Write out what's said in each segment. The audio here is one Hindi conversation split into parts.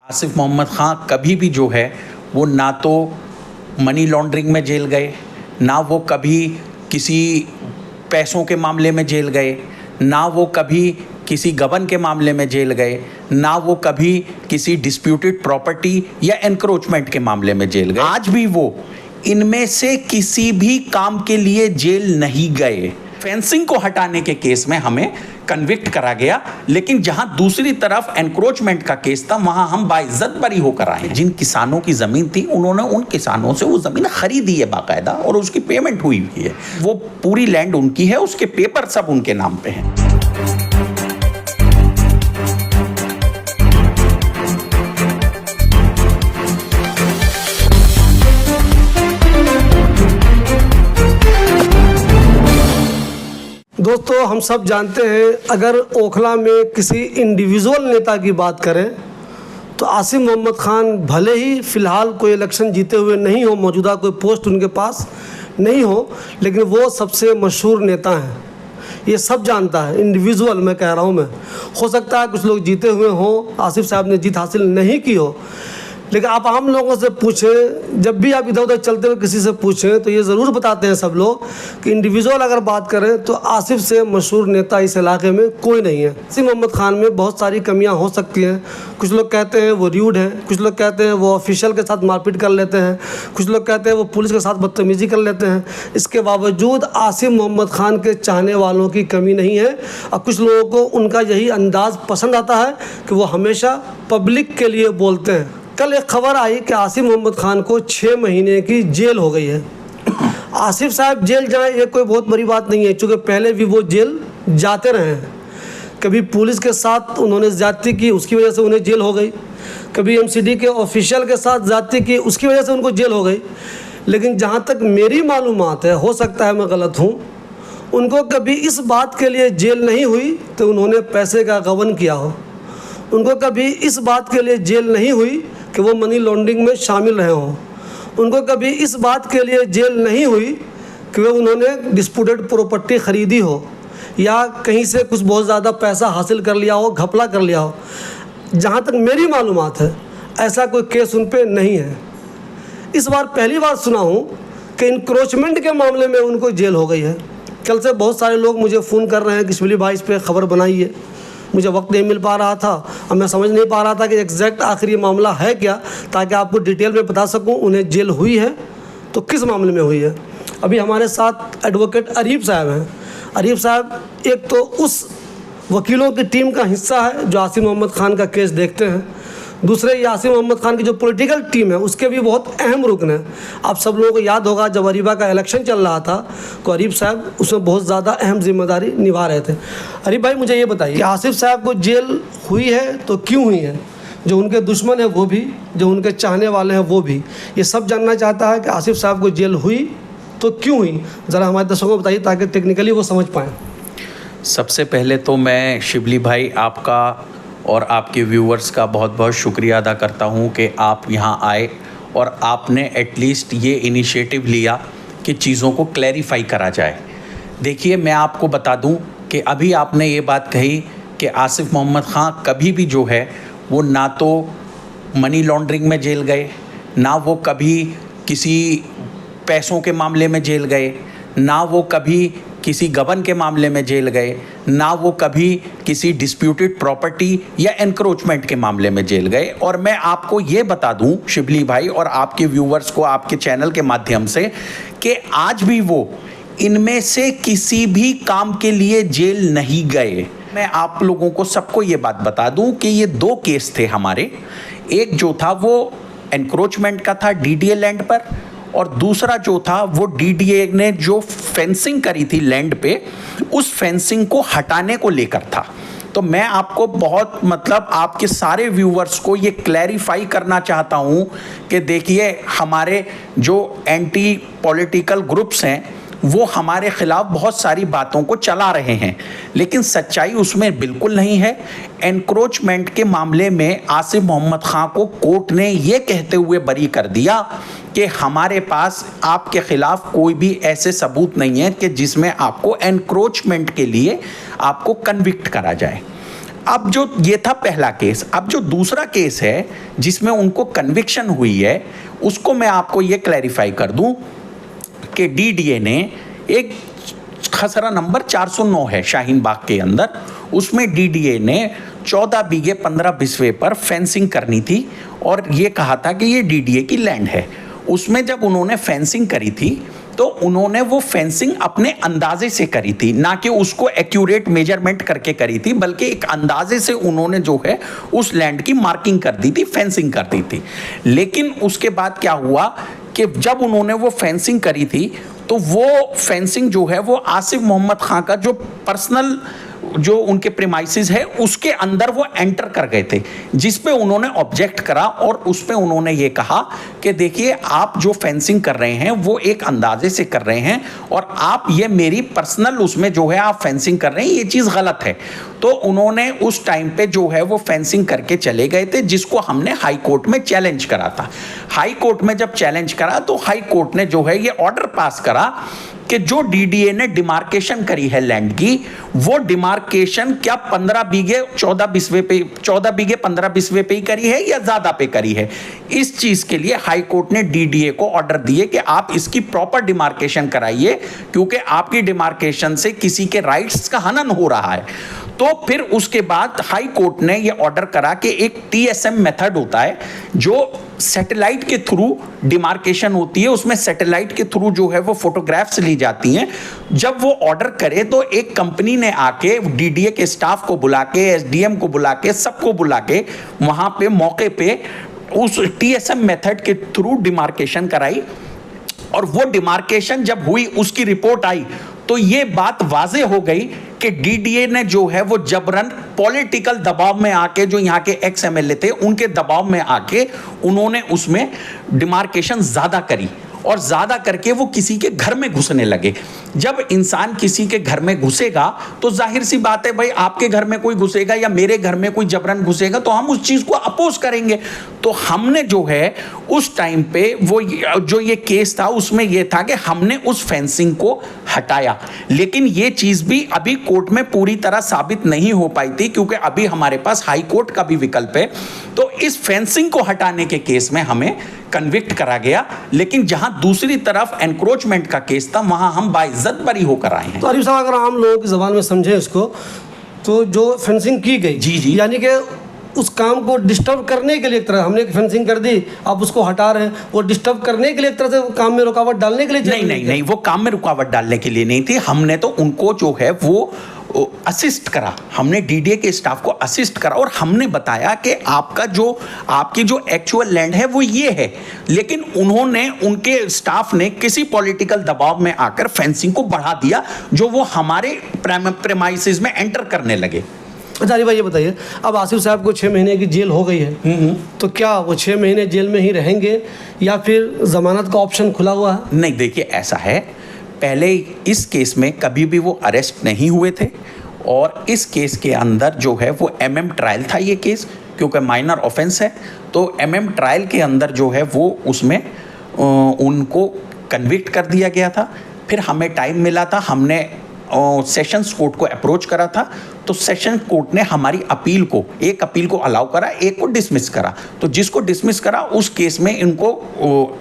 आसिफ मोहम्मद खां कभी भी जो है वो ना तो मनी लॉन्ड्रिंग में जेल गए, ना वो कभी किसी पैसों के मामले में जेल गए, ना वो कभी किसी गबन के मामले में जेल गए, ना वो कभी किसी डिस्प्यूटेड प्रॉपर्टी या एनक्रोचमेंट के मामले में जेल गए। आज भी वो इनमें से किसी भी काम के लिए जेल नहीं गए। फेंसिंग को हटाने के केस में हमें कन्विक्ट करा गया, लेकिन जहां दूसरी तरफ एनक्रोचमेंट का केस था वहां हम बाइज्जत बरी होकर आए। जिन किसानों की जमीन थी उन्होंने उन किसानों से वो जमीन खरीदी है बाकायदा और उसकी पेमेंट हुई है। वो पूरी लैंड उनकी है, उसके पेपर सब उनके नाम पे हैं। दोस्तों, हम सब जानते हैं अगर ओखला में किसी इंडिविजुअल नेता की बात करें तो आसिफ मोहम्मद खान भले ही फ़िलहाल कोई इलेक्शन जीते हुए नहीं हो, मौजूदा कोई पोस्ट उनके पास नहीं हो, लेकिन वो सबसे मशहूर नेता हैं। ये सब जानता है। इंडिविजुअल मैं कह रहा हूँ, मैं हो सकता है कुछ लोग जीते हुए हों, आसिफ साहब ने जीत हासिल नहीं की हो, लेकिन आप आम लोगों से पूछें, जब भी आप इधर उधर चलते हुए किसी से पूछें तो ये ज़रूर बताते हैं सब लोग कि इंडिविजुअल अगर बात करें तो आसिफ से मशहूर नेता इस इलाके में कोई नहीं है। आसिफ मोहम्मद खान में बहुत सारी कमियां हो सकती हैं। कुछ लोग कहते हैं वो र्यूड है, कुछ लोग कहते हैं वो ऑफिशियल के साथ मारपीट कर लेते हैं, कुछ लोग कहते हैं वो पुलिस के साथ बदतमीज़ी कर लेते हैं। इसके बावजूद आसिफ मोहम्मद खान के चाहने वालों की कमी नहीं है और कुछ लोगों को उनका यही अंदाज़ पसंद आता है कि वो हमेशा पब्लिक के लिए बोलते हैं। कल एक खबर आई कि आसिफ मोहम्मद खान को 6 महीने की जेल हो गई है। आसिफ साहब जेल जाए ये कोई बहुत बड़ी बात नहीं है, क्योंकि पहले भी वो जेल जाते रहे हैं। कभी पुलिस के साथ उन्होंने ज़्यादती की, उसकी वजह से उन्हें जेल हो गई। कभी एमसीडी के ऑफिशियल के साथ ज़्यादती की, उसकी वजह से उनको जेल हो गई। लेकिन जहाँ तक मेरी मालूमात है, हो सकता है मैं गलत हूँ, उनको कभी इस बात के लिए जेल नहीं हुई तो उन्होंने पैसे का गबन किया हो। उनको कभी इस बात के लिए जेल नहीं हुई कि वो मनी लॉन्ड्रिंग में शामिल रहे हों। उनको कभी इस बात के लिए जेल नहीं हुई कि वे उन्होंने डिस्प्यूटेड प्रॉपर्टी ख़रीदी हो या कहीं से कुछ बहुत ज़्यादा पैसा हासिल कर लिया हो, घपला कर लिया हो। जहाँ तक मेरी मालूमात है ऐसा कोई केस उन पर नहीं है। इस बार पहली बार सुना हूँ कि इंक्रोचमेंट के मामले में उनको जेल हो गई है। कल से बहुत सारे लोग मुझे फ़ोन कर रहे हैं कि शिबली भाई इस पर ख़बर बनाइए। मुझे वक्त नहीं मिल पा रहा था और मैं समझ नहीं पा रहा था कि एग्जैक्ट आखिर ये मामला है क्या, ताकि आपको डिटेल में बता सकूं उन्हें जेल हुई है तो किस मामले में हुई है। अभी हमारे साथ एडवोकेट अरीफ साहब हैं। अरीफ साहब एक तो उस वकीलों की टीम का हिस्सा है जो आसिफ मोहम्मद खान का केस देखते हैं, दूसरे ये आसिफ मोहम्मद खान की जो पॉलिटिकल टीम है उसके भी बहुत अहम रुकन है। आप सब लोगों को याद होगा जब अरीबा का इलेक्शन चल रहा था तो अरीफ साहब उसमें बहुत ज़्यादा अहम जिम्मेदारी निभा रहे थे। अरीफ भाई मुझे ये बताइए कि आसिफ साहब को जेल हुई है तो क्यों हुई है? जो उनके दुश्मन है वो भी, जो उनके चाहने वाले हैं वो भी, ये सब जानना चाहता है कि आसिफ साहब को जेल हुई तो क्यों हुई। ज़रा हमारे दर्शकों को बताइए ताकि टेक्निकली वो समझ पाएँ। सबसे पहले तो मैं शिबली भाई आपका और आपके व्यूअर्स का बहुत बहुत शुक्रिया अदा करता हूं कि आप यहां आए और आपने एटलीस्ट ये इनिशिएटिव लिया कि चीज़ों को क्लैरिफाई करा जाए। देखिए, मैं आपको बता दूं कि अभी आपने ये बात कही कि आसिफ मोहम्मद खां कभी भी जो है वो ना तो मनी लॉन्ड्रिंग में जेल गए, ना वो कभी किसी पैसों के मामले में जेल गए, ना वो कभी किसी गबन के मामले में जेल गए, ना वो कभी किसी डिस्प्यूटेड प्रॉपर्टी या एनक्रोचमेंट के मामले में जेल गए। और मैं आपको ये बता दूं शिबली भाई और आपके व्यूवर्स को आपके चैनल के माध्यम से कि आज भी वो इनमें से किसी भी काम के लिए जेल नहीं गए। मैं आप लोगों को सबको ये बात बता दूं कि ये 2 केस थे हमारे। एक जो था वो एनक्रोचमेंट का था डीडीए लैंड पर, और दूसरा जो था वो डीडीए ने जो फेंसिंग करी थी लैंड पे, उस फेंसिंग को हटाने को लेकर था। तो मैं आपको बहुत आपके सारे व्यूवर्स को ये क्लैरिफाई करना चाहता हूँ कि देखिए, हमारे जो एंटी पॉलिटिकल ग्रुप्स हैं वो हमारे खिलाफ बहुत सारी बातों को चला रहे हैं, लेकिन सच्चाई उसमें बिल्कुल नहीं है। एनक्रोचमेंट के मामले में आसिफ मोहम्मद खां को कोर्ट ने ये कहते हुए बरी कर दिया कि हमारे पास आपके खिलाफ कोई भी ऐसे सबूत नहीं है कि जिसमें आपको एनक्रोचमेंट के लिए आपको कन्विक्ट करा जाए। अब जो ये था पहला केस, अब जो दूसरा केस है जिसमें उनको कन्विक्शन हुई है, उसको मैं आपको ये क्लैरिफाई कर दूं कि डीडीए ने एक खसरा नंबर 409 है शाहीन बाग के अंदर, उसमें डीडीए ने 14 बीघे 15 बिस्वे पर फेंसिंग करनी थी और ये कहा था कि ये डीडीए की लैंड है। उसमें जब उन्होंने फेंसिंग करी थी तो उन्होंने वो फेंसिंग अपने अंदाजे से करी थी, ना कि उसको एक्यूरेट मेजरमेंट करके करी थी, बल्कि एक अंदाजे से उन्होंने जो है उस लैंड की मार्किंग कर दी थी, फेंसिंग कर दी थी। लेकिन उसके बाद क्या हुआ कि जब उन्होंने वो फेंसिंग करी थी तो वो फेंसिंग जो है वो आसिफ मोहम्मद खां का जो पर्सनल जो उनके प्रीमाइसेस है उसके अंदर वो एंटर कर गए थे, जिस पे उन्होंने ऑब्जेक्ट करा और उस पे उन्होंने ये कहा कि देखिए आप जो फेंसिंग कर रहे हैं वो एक अंदाजे से कर रहे हैं और आप ये मेरी पर्सनल उसमें जो है आप फेंसिंग कर रहे हैं, ये चीज़ गलत है। तो उन्होंने उस टाइम पे जो है वो फेंसिंग करके चले गए थे, जिसको हमने हाई कोर्ट में चैलेंज करा था। हाई कोर्ट में जब चैलेंज करा तो हाई कोर्ट ने जो है ये ऑर्डर पास करा कि जो डीडीए ने डिमार्केशन करी है लैंड की, वो डिमार्केशन क्या 15 बीघे 14 बिस्वे पे 14 बीघे 15 बिस्वे पे ही करी है या ज्यादा पे करी है। इस चीज के लिए हाई कोर्ट ने डीडीए को ऑर्डर दिए कि आप इसकी प्रॉपर डिमार्केशन कराइए, क्योंकि आपकी डिमार्केशन से किसी के राइट्स का हनन हो रहा है। तो फिर उसके बाद हाई कोर्ट ने यह ऑर्डर करा कि एक टीएसएम मेथड होता है जो सैटेलाइट के थ्रू डिमार्केशन होती है, उसमें सैटेलाइट के थ्रू जो है वो फोटोग्राफ्स ली जाती हैं। जब वो ऑर्डर करे तो एक कंपनी ने आके डीडीए के स्टाफ को बुला के, एसडीएम को बुला के, सबको बुला के वहां पे मौके पे उस टीएसएम मेथड के थ्रू डिमार्केशन कराई और वो डिमार्केशन जब हुई उसकी रिपोर्ट आई तो ये बात वाजे हो गई कि डीडीए ने जो है वो जबरन पॉलिटिकल दबाव में आके, जो यहाँ के एक्स एमएलए थे उनके दबाव में आके उन्होंने उसमें डिमार्केशन ज्यादा करी और ज्यादा करके वो किसी के घर में घुसने लगे। जब इंसान किसी के घर में घुसेगा तो जाहिर सी बात है भाई, आपके घर में कोई घुसेगा या मेरे घर में कोई जबरन घुसेगा तो हम उस चीज को अपोज करेंगे। तो हमने जो है उस टाइम पे वो जो ये केस था उसमें ये था कि हमने उस फेंसिंग को हटाया, लेकिन ये चीज भी अभी कोर्ट में पूरी तरह साबित नहीं हो पाई थी, क्योंकि अभी हमारे पास हाई कोर्ट का भी विकल्प है। तो इस फेंसिंग को हटाने के केस में हमें कन्विक्ट करा गया, लेकिन जहां दूसरी तरफ एनक्रोचमेंट का केस था वहां हम बाइज्जत बरी होकर आए हैं। तो आरिफ साहब, अगर आम लोगों की ज़बान में समझें इसको, तो जो फेंसिंग की गई, जी। यानी कि उस काम को डिस्टर्ब करने के लिए एक तरह हमने फेंसिंग कर दी, आप उसको हटा रहे हैं, वो डिस्टर्ब करने के लिए एक तरह से काम में रुकावट डालने के लिए? नहीं, वो काम में रुकावट डालने के लिए नहीं थी। हमने तो उनको जो है वो असिस्ट करा, हमने डीडीए के स्टाफ को असिस्ट करा और हमने बताया कि आपकी जो एक्चुअल लैंड है वो ये है, लेकिन उन्होंने, उनके स्टाफ ने किसी पॉलिटिकल दबाव में आकर फेंसिंग को बढ़ा दिया, जो वो हमारे प्रेमाइसेस में एंटर करने लगे। अच्छा अली भाई, ये बताइए, अब आसिफ साहब को 6 महीने की जेल हो गई है, तो क्या वो 6 महीने जेल में ही रहेंगे या फिर जमानत का ऑप्शन खुला हुआ है? नहीं, देखिए ऐसा है, पहले इस केस में कभी भी वो अरेस्ट नहीं हुए थे और इस केस के अंदर जो है वो एमएम ट्रायल था ये केस, क्योंकि माइनर ऑफेंस है। तो एमएम ट्रायल के अंदर जो है वो उसमें उनको कन्विक्ट कर दिया गया था। फिर हमें टाइम मिला था, हमने सेशंस कोर्ट को अप्रोच करा था, तो सेशन कोर्ट ने हमारी अपील को, एक अपील को अलाउ करा, एक को डिसमिस करा। तो जिसको डिसमिस करा उस केस में इनको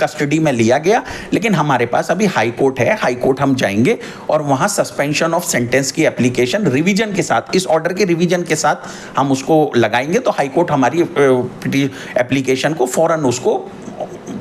कस्टडी में लिया गया, लेकिन हमारे पास अभी हाई कोर्ट है, हाई कोर्ट हम जाएंगे और वहाँ सस्पेंशन ऑफ सेंटेंस की एप्लीकेशन रिवीजन के साथ, इस ऑर्डर के रिवीजन के साथ हम उसको लगाएंगे। तो हाई कोर्ट हमारी एप्लीकेशन को फौरन उसको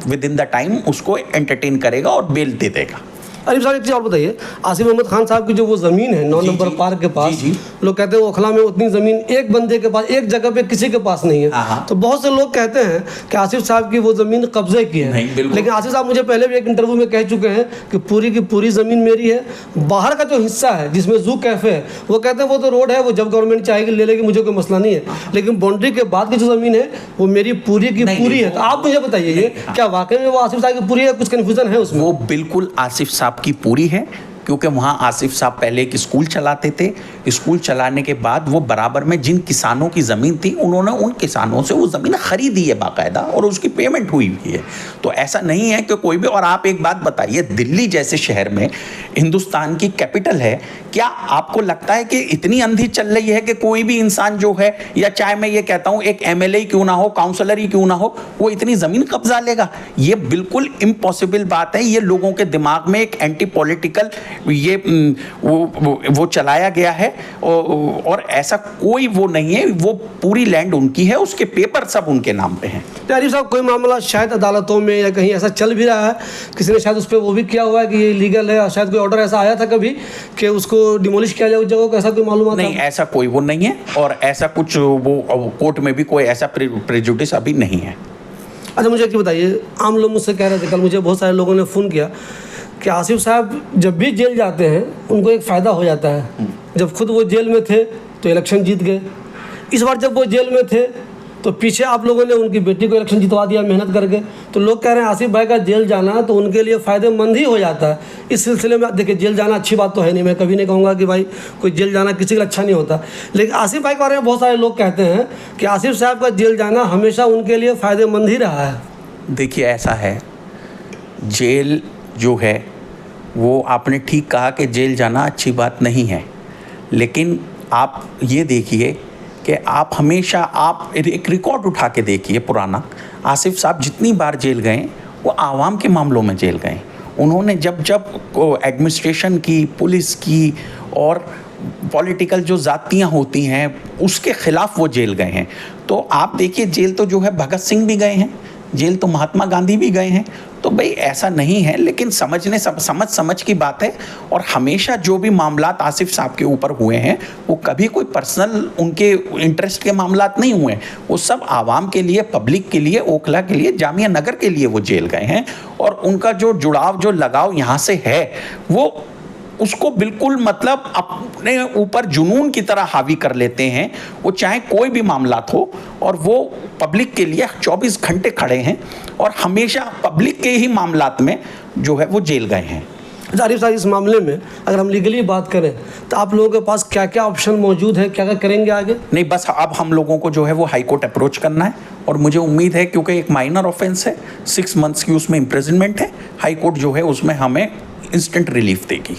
विद इन द टाइम उसको एंटरटेन करेगा और बेल दे देगा। अरीफ साहब, एक चीज़ और बताइए, आसिफ मोहम्मद खान साहब की जो वो ज़मीन है 9 नंबर पार्क के पास, लोग कहते हैं ओखला में उतनी ज़मीन एक बंदे के पास, एक जगह पे किसी के पास नहीं है। तो बहुत से लोग कहते हैं कि आसिफ साहब की वो ज़मीन कब्जे की है, लेकिन आसिफ साहब मुझे पहले भी एक इंटरव्यू में कह चुके हैं कि पूरी की पूरी ज़मीन मेरी है। बाहर का जो हिस्सा है जिसमें जू कैफ़े है, वो कहते हैं वो तो रोड है, वो जब गवर्नमेंट चाहेगी ले लेगी, मुझे कोई मसला नहीं है, लेकिन बाउंड्री के बाद की जो ज़मीन है वो मेरी पूरी की पूरी है। तो आप मुझे बताइए, क्या वाकई में वो आसिफ साहब की पूरी है? कुछ कन्फ्यूज़न है उसमें? वो बिल्कुल आसिफ साहब की पूरी है, क्योंकि वहाँ आसिफ साहब पहले एक स्कूल चलाते थे। स्कूल चलाने के बाद वो बराबर में जिन किसानों की ज़मीन थी उन्होंने उन किसानों से वो ज़मीन ख़रीदी है बाकायदा और उसकी पेमेंट हुई हुई है। तो ऐसा नहीं है कि कोई भी, और आप एक बात बताइए, दिल्ली जैसे शहर में, हिंदुस्तान की कैपिटल है, क्या आपको लगता है कि इतनी अंधी चल रही है कि कोई भी इंसान जो है, या चाहे मैं ये कहता हूँ एक एमएलए क्यों ना हो, काउंसलर ही क्यों ना हो, वो इतनी ज़मीन कब्जा लेगा? ये बिल्कुल इम्पॉसिबल बात है। ये लोगों के दिमाग में एक एंटी पॉलिटिकल ये वो चलाया गया है और ऐसा कोई वो नहीं है। वो पूरी लैंड उनकी है, उसके पेपर सब उनके नाम पे हैं। आरिफ साहब, कोई मामला शायद अदालतों में या कहीं ऐसा चल भी रहा है, किसी ने शायद उस पर वो भी किया हुआ है कि ये लीगल है, और शायद कोई ऑर्डर ऐसा आया था कभी कि उसको डिमोलिश किया जाए उस जगह को, ऐसा कोई मालूम नहीं? ऐसा कोई वो नहीं है, और ऐसा कुछ वो कोर्ट में भी कोई ऐसा प्रेजुडिस अभी नहीं है। अच्छा, मुझे एक बताइए, आम लोग मुझसे कह रहे थे, कल मुझे बहुत सारे लोगों ने फ़ोन किया कि आसिफ साहब जब भी जेल जाते हैं उनको एक फ़ायदा हो जाता है। जब खुद वो जेल में थे तो इलेक्शन जीत गए, इस बार जब वो जेल में थे तो पीछे आप लोगों ने उनकी बेटी को इलेक्शन जितवा दिया मेहनत करके। तो लोग कह रहे हैं आसिफ भाई का जेल जाना तो उनके लिए फ़ायदेमंद ही हो जाता है। इस सिलसिले में देखिए, जेल जाना अच्छी बात तो है नहीं, मैं कभी नहीं कहूँगा कि भाई कोई जेल जाना किसी के लिए अच्छा नहीं होता, लेकिन आसिफ भाई के बारे में बहुत सारे लोग कहते हैं कि आसिफ साहब का जेल जाना हमेशा उनके लिए फ़ायदेमंद ही रहा है। देखिए, ऐसा है, जेल जो है वो आपने ठीक कहा कि जेल जाना अच्छी बात नहीं है, लेकिन आप ये देखिए कि आप हमेशा आप एक रिकॉर्ड उठा के देखिए पुराना, आसिफ साहब जितनी बार जेल गए वो आवाम के मामलों में जेल गए। उन्होंने जब एडमिनिस्ट्रेशन की, पुलिस की और पॉलिटिकल जो जातियाँ होती हैं उसके ख़िलाफ़ वो जेल गए हैं। तो आप देखिए, जेल तो जो है भगत सिंह भी गए हैं, जेल तो महात्मा गांधी भी गए हैं। तो भाई ऐसा नहीं है, लेकिन समझ की बात है। और हमेशा जो भी मामलात आसिफ साहब के ऊपर हुए हैं वो कभी कोई पर्सनल उनके इंटरेस्ट के मामलात नहीं हुए, वो सब आवाम के लिए, पब्लिक के लिए, ओखला के लिए, जामिया नगर के लिए वो जेल गए हैं। और उनका जो जुड़ाव, जो लगाव यहाँ से है, वो उसको बिल्कुल मतलब अपने ऊपर जुनून की तरह हावी कर लेते हैं। वो चाहे कोई भी मामलात हो, और वो पब्लिक के लिए 24 घंटे खड़े हैं और हमेशा पब्लिक के ही मामलात में जो है वो जेल गए हैं। आरिफ साहब, इस मामले में अगर हम लीगली बात करें तो आप लोगों के पास क्या क्या ऑप्शन मौजूद है, क्या क्या करेंगे आगे? नहीं, बस अब हम लोगों को जो है वो हाई कोर्ट अप्रोच करना है, और मुझे उम्मीद है, क्योंकि एक माइनर ऑफेंस है, 6 मंथ्स की उसमें इम्प्रिजनमेंट है, हाई कोर्ट जो है उसमें हमें इंस्टेंट रिलीफ देगी।